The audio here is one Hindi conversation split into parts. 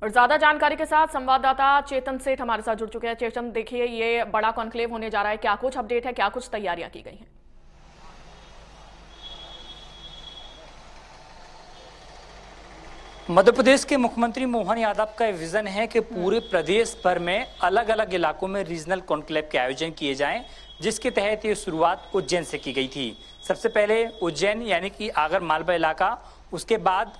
और ज्यादा जानकारी के साथ संवाददाता चेतन सेठ हमारे साथ जुड़ चुके हैं। चेतन, देखिए ये बड़ा कॉन्क्लेव होने जा रहा है, क्या कुछ अपडेट है, क्या कुछ तैयारियां की गई हैं? मध्य प्रदेश के मुख्यमंत्री मोहन यादव का विजन है कि पूरे प्रदेश भर में अलग अलग इलाकों में रीजनल कॉन्क्लेव के आयोजन किए जाएं, जिसके तहत ये शुरुआत उज्जैन से की गई थी। सबसे पहले उज्जैन यानी कि आगर मालवा इलाका, उसके बाद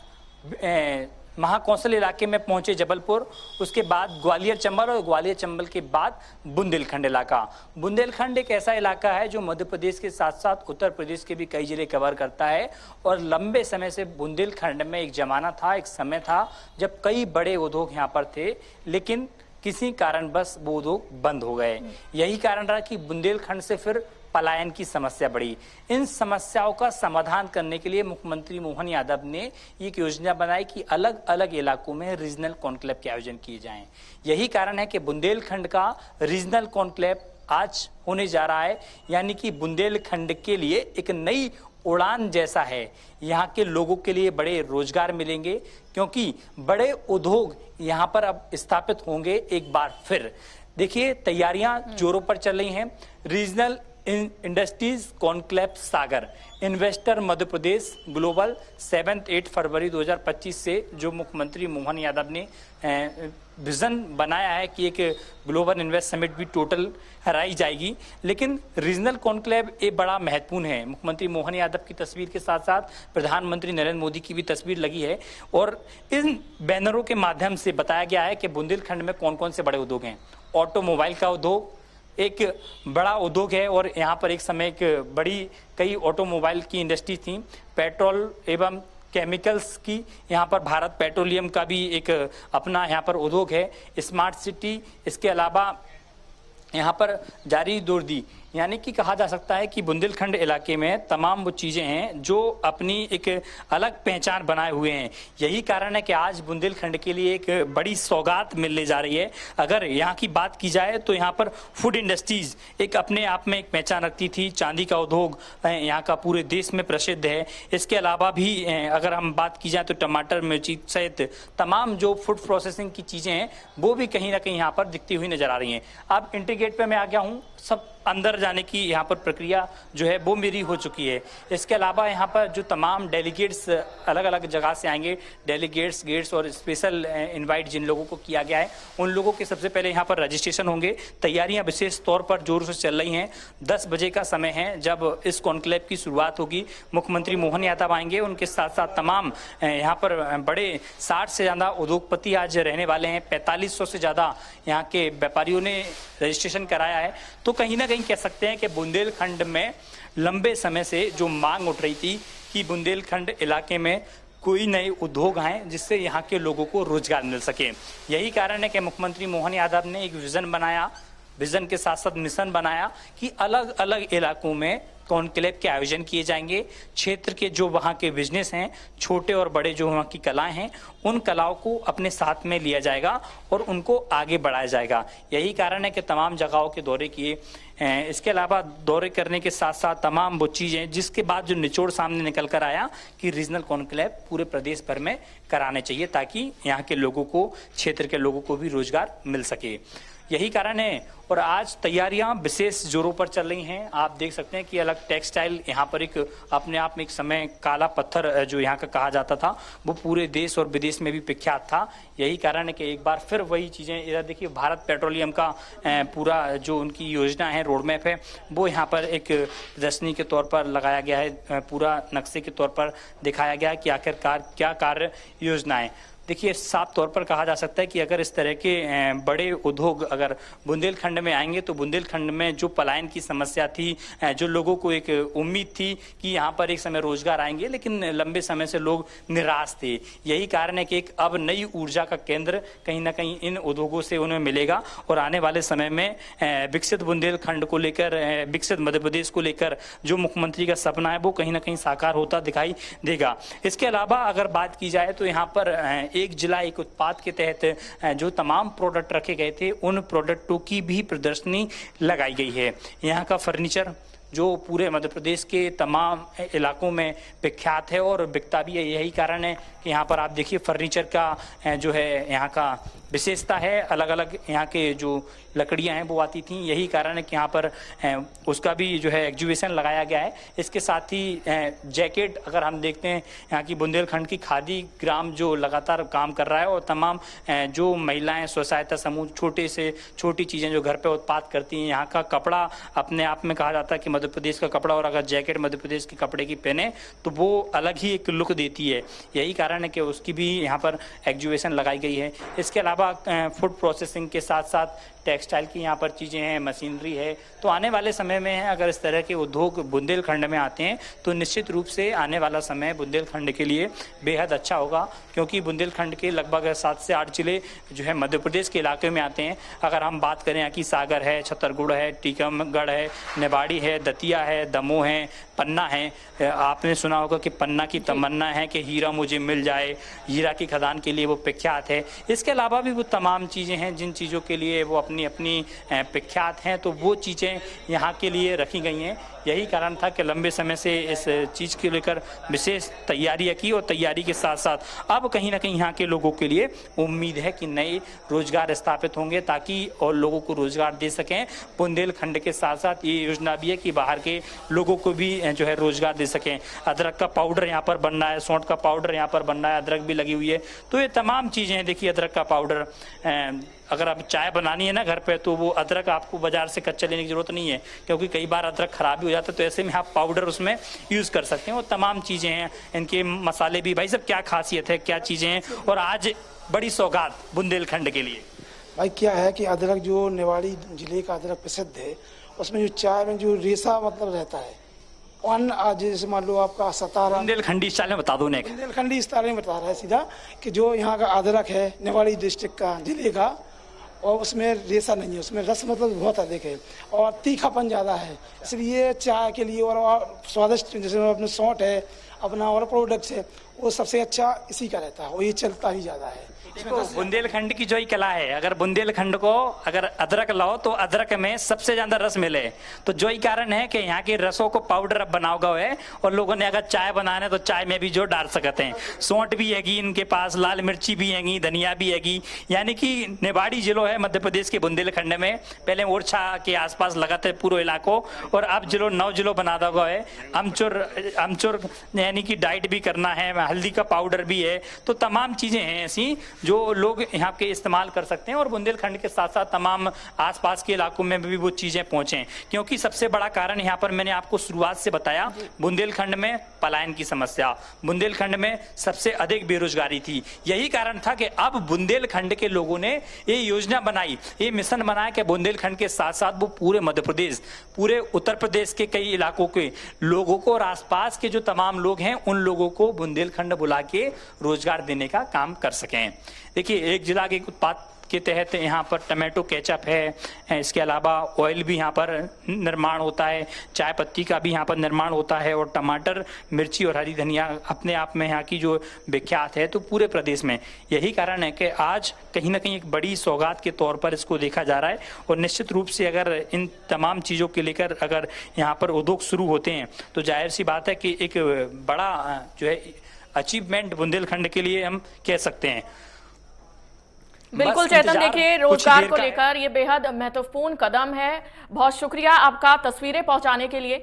महाकौशल इलाके में पहुंचे जबलपुर, उसके बाद ग्वालियर चंबल और ग्वालियर चंबल के बाद बुंदेलखंड इलाका। बुंदेलखंड एक ऐसा इलाका है जो मध्य प्रदेश के साथ साथ उत्तर प्रदेश के भी कई जिले कवर करता है और लंबे समय से बुंदेलखंड में एक जमाना था, एक समय था जब कई बड़े उद्योग यहाँ पर थे, लेकिन किसी कारणवश वो उद्योग बंद हो गए। यही कारण रहा कि बुंदेलखंड से फिर पलायन की समस्या बढ़ी। इन समस्याओं का समाधान करने के लिए मुख्यमंत्री मोहन यादव ने एक योजना बनाई कि अलग अलग इलाकों में रीजनल कॉन्क्लेव के आयोजन किए जाएं। यही कारण है कि बुंदेलखंड का रीजनल कॉन्क्लेव आज होने जा रहा है, यानी कि बुंदेलखंड के लिए एक नई उड़ान जैसा है। यहाँ के लोगों के लिए बड़े रोजगार मिलेंगे क्योंकि बड़े उद्योग यहाँ पर अब स्थापित होंगे। एक बार फिर देखिए तैयारियां जोरों पर चल रही हैं। रीजनल इंडस्ट्रीज कॉन्क्लेव सागर इन्वेस्टर मध्य प्रदेश ग्लोबल 7-8 फरवरी 2025 से जो मुख्यमंत्री मोहन यादव ने विजन बनाया है कि एक ग्लोबल इन्वेस्ट समिट भी टोटल कराई जाएगी, लेकिन रीजनल कॉन्क्लेव ये बड़ा महत्वपूर्ण है। मुख्यमंत्री मोहन यादव की तस्वीर के साथ साथ प्रधानमंत्री नरेंद्र मोदी की भी तस्वीर लगी है और इन बैनरों के माध्यम से बताया गया है कि बुंदेलखंड में कौन कौन से बड़े उद्योग हैं। ऑटोमोबाइल का उद्योग एक बड़ा उद्योग है और यहाँ पर एक समय एक बड़ी कई ऑटोमोबाइल की इंडस्ट्री थी। पेट्रोल एवं केमिकल्स की यहाँ पर भारत पेट्रोलियम का भी एक अपना यहाँ पर उद्योग है। स्मार्ट सिटी, इसके अलावा यहाँ पर जारी दोर्दी, यानी कि कहा जा सकता है कि बुंदेलखंड इलाके में तमाम वो चीज़ें हैं जो अपनी एक अलग पहचान बनाए हुए हैं। यही कारण है कि आज बुंदेलखंड के लिए एक बड़ी सौगात मिलने जा रही है। अगर यहाँ की बात की जाए तो यहाँ पर फूड इंडस्ट्रीज एक अपने आप में एक पहचान रखती थी। चांदी का उद्योग यहाँ का पूरे देश में प्रसिद्ध है। इसके अलावा भी अगर हम बात की जाए तो टमाटर, मिर्ची सहित तमाम जो फूड प्रोसेसिंग की चीज़ें हैं वो भी कहीं ना कहीं यहाँ पर दिखती हुई नजर आ रही हैं। अब एंट्री गेट पर मैं आ गया हूँ, सब अंदर जाने की यहाँ पर प्रक्रिया जो है वो मेरी हो चुकी है। इसके अलावा यहाँ पर जो तमाम डेलीगेट्स अलग अलग जगह से आएंगे, डेलीगेट्स गेट्स और स्पेशल इनवाइट जिन लोगों को किया गया है उन लोगों के सबसे पहले यहाँ पर रजिस्ट्रेशन होंगे। तैयारियां विशेष तौर पर जोर से चल रही हैं। 10 बजे का समय है जब इस कॉन्क्लेव की शुरुआत होगी। मुख्यमंत्री मोहन यादव आएंगे, उनके साथ साथ तमाम यहाँ पर बड़े 60 से ज़्यादा उद्योगपति आज रहने वाले हैं। 4500 से ज़्यादा यहाँ के व्यापारियों ने रजिस्ट्रेशन कराया है। तो कहीं ना कहीं कह सकते हैं कि बुंदेलखंड में लंबे समय से जो मांग उठ रही थी कि बुंदेलखंड इलाके में कोई नए उद्योग आए जिससे यहाँ के लोगों को रोजगार मिल सके। यही कारण है कि मुख्यमंत्री मोहन यादव ने एक विजन बनाया, विजन के साथ साथ मिशन बनाया कि अलग अलग इलाकों में कॉन्क्लेव के आयोजन किए जाएंगे। क्षेत्र के जो वहाँ के बिजनेस हैं, छोटे और बड़े जो वहाँ की कलाएं हैं, उन कलाओं को अपने साथ में लिया जाएगा और उनको आगे बढ़ाया जाएगा। यही कारण है कि तमाम जगहों के दौरे किए। इसके अलावा दौरे करने के साथ साथ तमाम वो चीज़ें जिसके बाद जो निचोड़ सामने निकल कर आया कि रीजनल कॉन्क्लेव पूरे प्रदेश भर में कराने चाहिए ताकि यहाँ के लोगों को, क्षेत्र के लोगों को भी रोजगार मिल सके। यही कारण है और आज तैयारियां विशेष जोरों पर चल रही हैं। आप देख सकते हैं कि अलग टेक्सटाइल यहाँ पर एक अपने आप में एक समय काला पत्थर जो यहाँ का कहा जाता था वो पूरे देश और विदेश में भी प्रख्यात था। यही कारण है कि एक बार फिर वही चीज़ें इधर देखिए, भारत पेट्रोलियम का पूरा जो उनकी योजना है, रोड मैप है, वो यहाँ पर एक प्रदर्शनी के तौर पर लगाया गया है। पूरा नक्शे के तौर पर दिखाया गया है कि आखिरकार क्या कार्य योजनाएं। देखिए साफ तौर पर कहा जा सकता है कि अगर इस तरह के बड़े उद्योग अगर बुंदेलखंड में आएंगे तो बुंदेलखंड में जो पलायन की समस्या थी, जो लोगों को एक उम्मीद थी कि यहाँ पर एक समय रोजगार आएंगे, लेकिन लंबे समय से लोग निराश थे। यही कारण है कि एक अब नई ऊर्जा का केंद्र कहीं ना कहीं इन उद्योगों से उन्हें मिलेगा और आने वाले समय में विकसित बुंदेलखंड को लेकर, विकसित मध्य प्रदेश को लेकर जो मुख्यमंत्री का सपना है वो कहीं ना कहीं साकार होता दिखाई देगा। इसके अलावा अगर बात की जाए तो यहाँ पर एक जिला एक उत्पाद के तहत जो तमाम प्रोडक्ट रखे गए थे उन प्रोडक्टों की भी प्रदर्शनी लगाई गई है। यहाँ का फर्नीचर, जो पूरे मध्य प्रदेश के तमाम इलाकों में विख्यात है और बिकता भी है। यही कारण है कि यहाँ पर आप देखिए फर्नीचर का जो है यहाँ का विशेषता है, अलग अलग यहाँ के जो लकड़ियाँ हैं वो आती थी। यही कारण है कि यहाँ पर उसका भी जो है एग्जीबिशन लगाया गया है। इसके साथ ही जैकेट अगर हम देखते हैं, यहाँ की बुंदेलखंड की खादी ग्राम जो लगातार काम कर रहा है और तमाम जो महिलाएं स्व सहायता समूह छोटे से छोटी चीज़ें जो घर पे उत्पाद करती हैं, यहाँ का कपड़ा अपने आप में कहा जाता है कि मध्य प्रदेश का कपड़ा, और अगर जैकेट मध्य प्रदेश के कपड़े की पहने तो वो अलग ही एक लुक देती है। यही कारण है कि उसकी भी यहाँ पर एग्जीबिशन लगाई गई है। इसके अलावा फूड प्रोसेसिंग के साथ साथ टेक्सटाइल की यहाँ पर चीज़ें हैं, मशीनरी है। तो आने वाले समय में अगर इस तरह के उद्योग बुंदेलखंड में आते हैं तो निश्चित रूप से आने वाला समय बुंदेलखंड के लिए बेहद अच्छा होगा, क्योंकि बुंदेलखंड के लगभग 7 से 8 जिले जो है मध्य प्रदेश के इलाके में आते हैं। अगर हम बात करें यहाँ की सागर है, छतरपुर है, टीकमगढ़ है, निवाड़ी है, दतिया है, दमोह है, पन्ना है। आपने सुना होगा कि पन्ना की तमन्ना है कि हीरा मुझे मिल जाए, हीरा की खदान के लिए वो प्रख्यात है। इसके अलावा भी वो तमाम चीज़ें हैं जिन चीज़ों के लिए वो अपनी अपनी प्रख्यात हैं, तो वो चीज़ें यहाँ के लिए रखी गई हैं। यही कारण था कि लंबे समय से इस चीज़ को लेकर विशेष तैयारियां की, और तैयारी के साथ साथ अब कहीं ना कहीं यहाँ के लोगों के लिए उम्मीद है कि नए रोजगार स्थापित होंगे ताकि और लोगों को रोजगार दे सकें। बुंदेलखंड के साथ साथ ये योजना भी है कि बाहर के लोगों को भी जो है रोजगार दे सकें। अदरक का पाउडर यहाँ पर बन रहा है, सौंठ का पाउडर यहाँ पर बन रहा है, अदरक भी लगी हुई है। तो ये तमाम चीज़ें हैं। देखिए अदरक का पाउडर, अगर आप चाय बनानी है ना घर पे, तो वो अदरक आपको बाजार से कच्चा लेने की जरूरत नहीं है, क्योंकि कई बार अदरक खराब भी हो जाता है। तो ऐसे में आप पाउडर उसमें यूज़ कर सकते हैं। वो तमाम चीज़ें हैं, इनके मसाले भी। भाई साहब क्या खासियत है, क्या चीज़ें हैं, और आज बड़ी सौगात बुंदेलखंड के लिए? भाई क्या है कि अदरक जो निवाड़ी जिले का अदरक प्रसिद्ध है, उसमें जो चाय में जो रेशा मतलब रहता है, आज जैसे मान लो आपका सतारा, बुंदेलखंडी स्टाइल में बता दो। बुंदेलखंडी स्टाइल में बता रहा है सीधा कि जो यहाँ का अदरक है निवाड़ी डिस्ट्रिक्ट का जिले का, और उसमें रेशा नहीं है, उसमें रस मतलब बहुत अधिक है और तीखापन ज़्यादा है। इसलिए चाय के लिए और स्वादिष्ट जैसे अपने सौंठ है अपना और प्रोडक्ट्स है, वो सबसे अच्छा इसी का रहता है, वो ये चलता ही ज़्यादा है। देखो बुंदेलखंड की जो ही कला है, अगर बुंदेलखंड को अगर अदरक लाओ तो अदरक में सबसे ज्यादा रस मिले, तो जो ही कारण है कि यहाँ के रसों को पाउडर अब बनाओ गए है, और लोगों ने अगर चाय बनाना है तो चाय में भी जो डाल सकते हैं। सौंठ भी हैगी इनके पास, लाल मिर्ची भी हैगी, धनिया भी हैगी। यानी कि निवाड़ी जिलो है मध्य प्रदेश के बुंदेलखंड में, पहले ओरछा के आसपास लगाते पूरे इलाकों, और अब जिलो 9 जिलो बना दो है। अमचुर यानी कि डाइट भी करना है, हल्दी का पाउडर भी है। तो तमाम चीजें हैं ऐसी जो लोग यहाँ के इस्तेमाल कर सकते हैं, और बुंदेलखंड के साथ साथ तमाम आसपास के इलाकों में भी वो चीजें पहुंचे। क्योंकि सबसे बड़ा कारण यहाँ पर मैंने आपको शुरुआत से बताया, बुंदेलखंड में पलायन की समस्या, बुंदेलखंड में सबसे अधिक बेरोजगारी थी। यही कारण था कि अब बुंदेलखंड के लोगों ने ये योजना बनाई, ये मिशन बनाया कि बुंदेलखंड के साथ साथ वो पूरे मध्य प्रदेश, पूरे उत्तर प्रदेश के कई इलाकों के लोगों को और आसपास के जो तमाम लोग हैं उन लोगों को बुंदेलखंड बुला के रोजगार देने का काम कर सकें। देखिए एक जिला के उत्पाद के तहत यहाँ पर टमाटो केचप है, इसके अलावा ऑयल भी यहाँ पर निर्माण होता है, चाय पत्ती का भी यहाँ पर निर्माण होता है, और टमाटर, मिर्ची और हरी धनिया अपने आप में यहाँ की जो विख्यात है तो पूरे प्रदेश में। यही कारण है कि आज कहीं ना कहीं एक बड़ी सौगात के तौर पर इसको देखा जा रहा है। और निश्चित रूप से अगर इन तमाम चीज़ों के लेकर अगर यहाँ पर उद्योग शुरू होते हैं तो जाहिर सी बात है कि एक बड़ा जो है अचीवमेंट बुंदेलखंड के लिए हम कह सकते हैं। बिल्कुल चेतन, देखिए रोजगार को लेकर ये बेहद महत्वपूर्ण कदम है। बहुत शुक्रिया आपका तस्वीरें पहुंचाने के लिए।